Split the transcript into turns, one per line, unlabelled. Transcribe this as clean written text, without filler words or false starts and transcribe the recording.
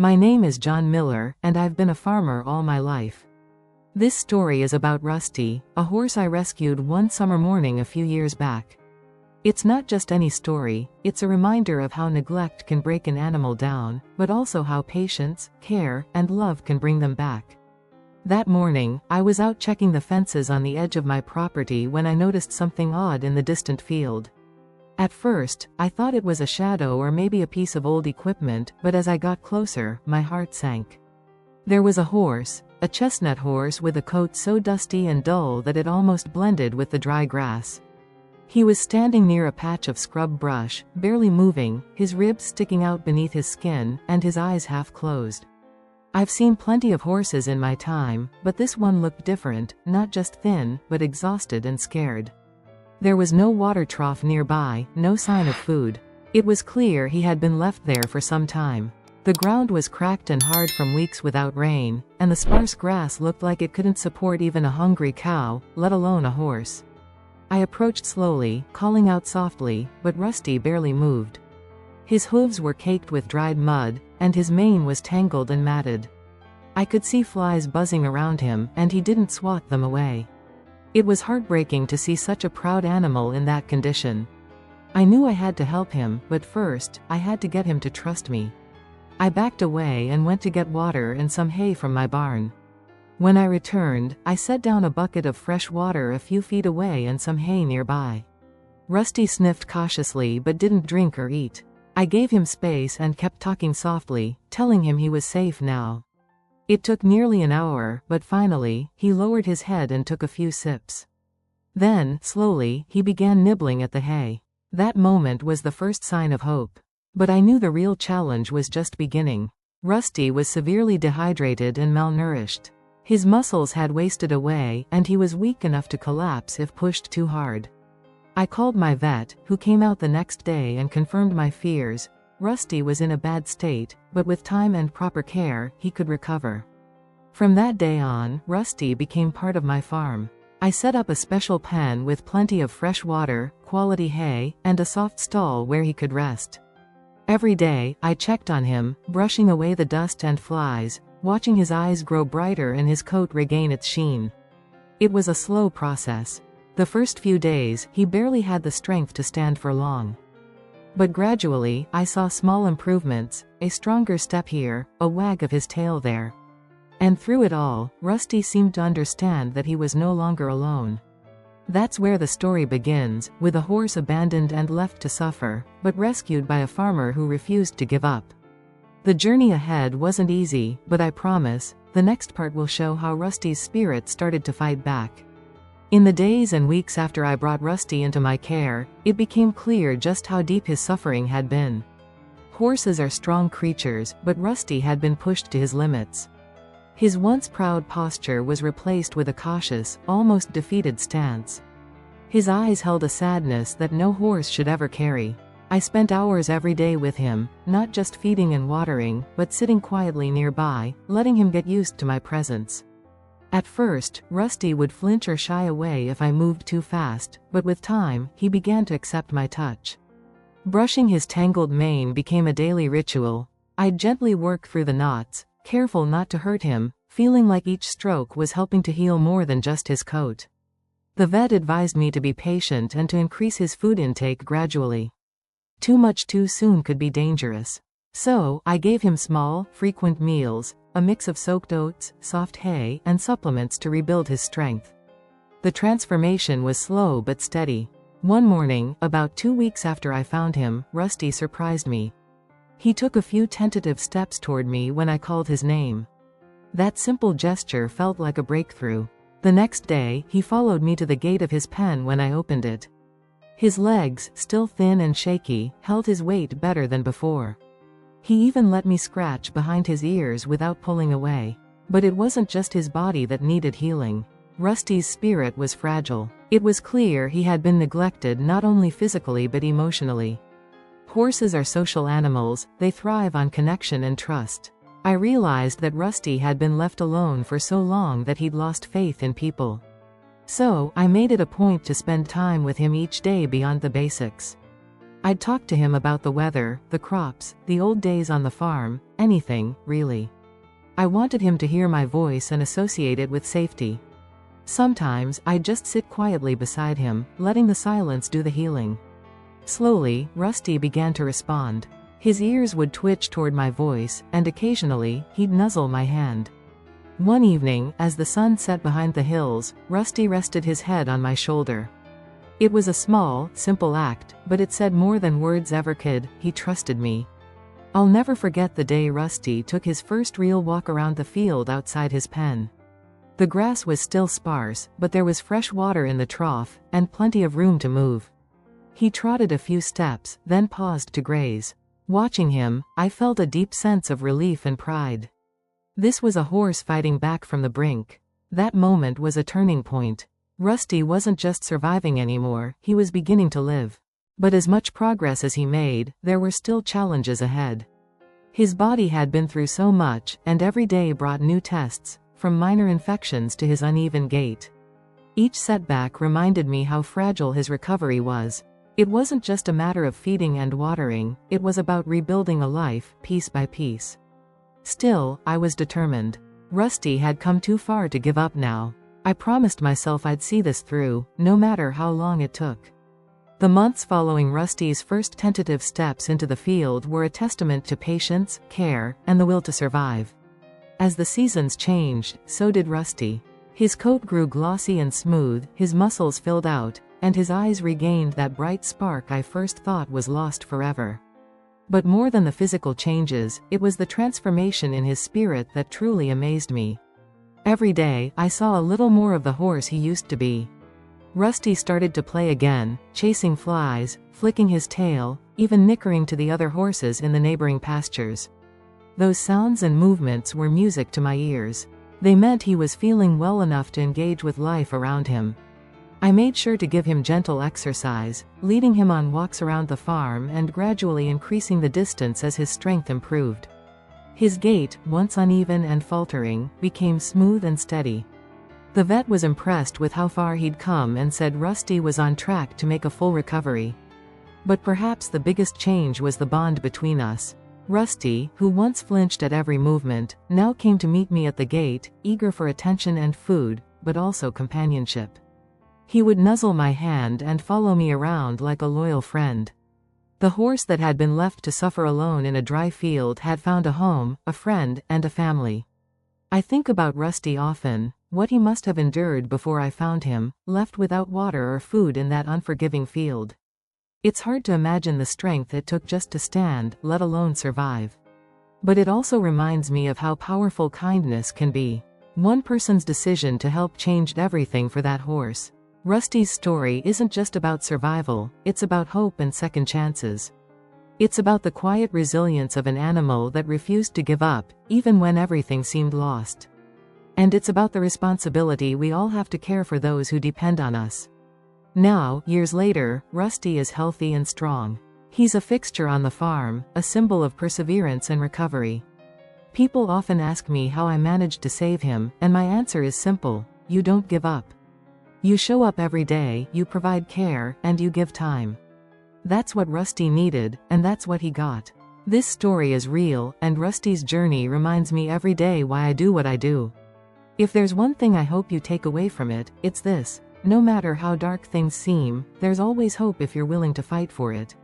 My name is John Miller, and I've been a farmer all my life. This story is about Rusty, a horse I rescued one summer morning a few years back. It's not just any story, it's a reminder of how neglect can break an animal down, but also how patience, care, and love can bring them back. That morning, I was out checking the fences on the edge of my property when I noticed something odd in the distant field. At first, I thought it was a shadow or maybe a piece of old equipment, but as I got closer, my heart sank. There was a horse, a chestnut horse with a coat so dusty and dull that it almost blended with the dry grass. He was standing near a patch of scrub brush, barely moving, his ribs sticking out beneath his skin, and his eyes half closed. I've seen plenty of horses in my time, but this one looked different, not just thin, but exhausted and scared. There was no water trough nearby, no sign of food. It was clear he had been left there for some time. The ground was cracked and hard from weeks without rain, and the sparse grass looked like it couldn't support even a hungry cow, let alone a horse. I approached slowly, calling out softly, but Rusty barely moved. His hooves were caked with dried mud, and his mane was tangled and matted. I could see flies buzzing around him, and he didn't swat them away. It was heartbreaking to see such a proud animal in that condition. I knew I had to help him, but first, I had to get him to trust me. I backed away and went to get water and some hay from my barn. When I returned, I set down a bucket of fresh water a few feet away and some hay nearby. Rusty sniffed cautiously but didn't drink or eat. I gave him space and kept talking softly, telling him he was safe now. It took nearly an hour, but finally, he lowered his head and took a few sips. Then, slowly, he began nibbling at the hay. That moment was the first sign of hope. But I knew the real challenge was just beginning. Rusty was severely dehydrated and malnourished. His muscles had wasted away, and he was weak enough to collapse if pushed too hard. I called my vet, who came out the next day and confirmed my fears. Rusty was in a bad state, but with time and proper care, he could recover. From that day on, Rusty became part of my farm. I set up a special pen with plenty of fresh water, quality hay, and a soft stall where he could rest. Every day, I checked on him, brushing away the dust and flies, watching his eyes grow brighter and his coat regain its sheen. It was a slow process. The first few days, he barely had the strength to stand for long. But gradually, I saw small improvements, a stronger step here, a wag of his tail there. And through it all, Rusty seemed to understand that he was no longer alone. That's where the story begins, with a horse abandoned and left to suffer, but rescued by a farmer who refused to give up. The journey ahead wasn't easy, but I promise, the next part will show how Rusty's spirit started to fight back. In the days and weeks after I brought Rusty into my care, it became clear just how deep his suffering had been. Horses are strong creatures, but Rusty had been pushed to his limits. His once proud posture was replaced with a cautious, almost defeated stance. His eyes held a sadness that no horse should ever carry. I spent hours every day with him, not just feeding and watering, but sitting quietly nearby, letting him get used to my presence. At first, Rusty would flinch or shy away if I moved too fast, but with time, he began to accept my touch. Brushing his tangled mane became a daily ritual. I'd gently work through the knots, careful not to hurt him, feeling like each stroke was helping to heal more than just his coat. The vet advised me to be patient and to increase his food intake gradually. Too much too soon could be dangerous. So, I gave him small, frequent meals, a mix of soaked oats, soft hay, and supplements to rebuild his strength. The transformation was slow but steady. One morning, about 2 weeks after I found him, Rusty surprised me. He took a few tentative steps toward me when I called his name. That simple gesture felt like a breakthrough. The next day, he followed me to the gate of his pen when I opened it. His legs, still thin and shaky, held his weight better than before. He even let me scratch behind his ears without pulling away. But it wasn't just his body that needed healing. Rusty's spirit was fragile. It was clear he had been neglected not only physically but emotionally. Horses are social animals, they thrive on connection and trust. I realized that Rusty had been left alone for so long that he'd lost faith in people. So, I made it a point to spend time with him each day beyond the basics. I'd talk to him about the weather, the crops, the old days on the farm, anything, really. I wanted him to hear my voice and associate it with safety. Sometimes, I'd just sit quietly beside him, letting the silence do the healing. Slowly, Rusty began to respond. His ears would twitch toward my voice, and occasionally, he'd nuzzle my hand. One evening, as the sun set behind the hills, Rusty rested his head on my shoulder. It was a small, simple act, but it said more than words ever could. He trusted me. I'll never forget the day Rusty took his first real walk around the field outside his pen. The grass was still sparse, but there was fresh water in the trough, and plenty of room to move. He trotted a few steps, then paused to graze. Watching him, I felt a deep sense of relief and pride. This was a horse fighting back from the brink. That moment was a turning point. Rusty wasn't just surviving anymore, he was beginning to live. But as much progress as he made, there were still challenges ahead. His body had been through so much, and every day brought new tests, from minor infections to his uneven gait. Each setback reminded me how fragile his recovery was. It wasn't just a matter of feeding and watering, it was about rebuilding a life, piece by piece. Still, I was determined. Rusty had come too far to give up now. I promised myself I'd see this through, no matter how long it took. The months following Rusty's first tentative steps into the field were a testament to patience, care, and the will to survive. As the seasons changed, so did Rusty. His coat grew glossy and smooth, his muscles filled out, and his eyes regained that bright spark I first thought was lost forever. But more than the physical changes, it was the transformation in his spirit that truly amazed me. Every day, I saw a little more of the horse he used to be. Rusty started to play again, chasing flies, flicking his tail, even nickering to the other horses in the neighboring pastures. Those sounds and movements were music to my ears. They meant he was feeling well enough to engage with life around him. I made sure to give him gentle exercise, leading him on walks around the farm and gradually increasing the distance as his strength improved. His gait, once uneven and faltering, became smooth and steady. The vet was impressed with how far he'd come and said Rusty was on track to make a full recovery. But perhaps the biggest change was the bond between us. Rusty, who once flinched at every movement, now came to meet me at the gate, eager for attention and food, but also companionship. He would nuzzle my hand and follow me around like a loyal friend. The horse that had been left to suffer alone in a dry field had found a home, a friend, and a family. I think about Rusty often, what he must have endured before I found him, left without water or food in that unforgiving field. It's hard to imagine the strength it took just to stand, let alone survive. But it also reminds me of how powerful kindness can be. One person's decision to help changed everything for that horse. Rusty's story isn't just about survival, it's about hope and second chances. It's about the quiet resilience of an animal that refused to give up, even when everything seemed lost. And it's about the responsibility we all have to care for those who depend on us. Now, years later, Rusty is healthy and strong. He's a fixture on the farm, a symbol of perseverance and recovery. People often ask me how I managed to save him, and my answer is simple: you don't give up. You show up every day, you provide care, and you give time. That's what Rusty needed, and that's what he got. This story is real, and Rusty's journey reminds me every day why I do what I do. If there's one thing I hope you take away from it, it's this: no matter how dark things seem, there's always hope if you're willing to fight for it.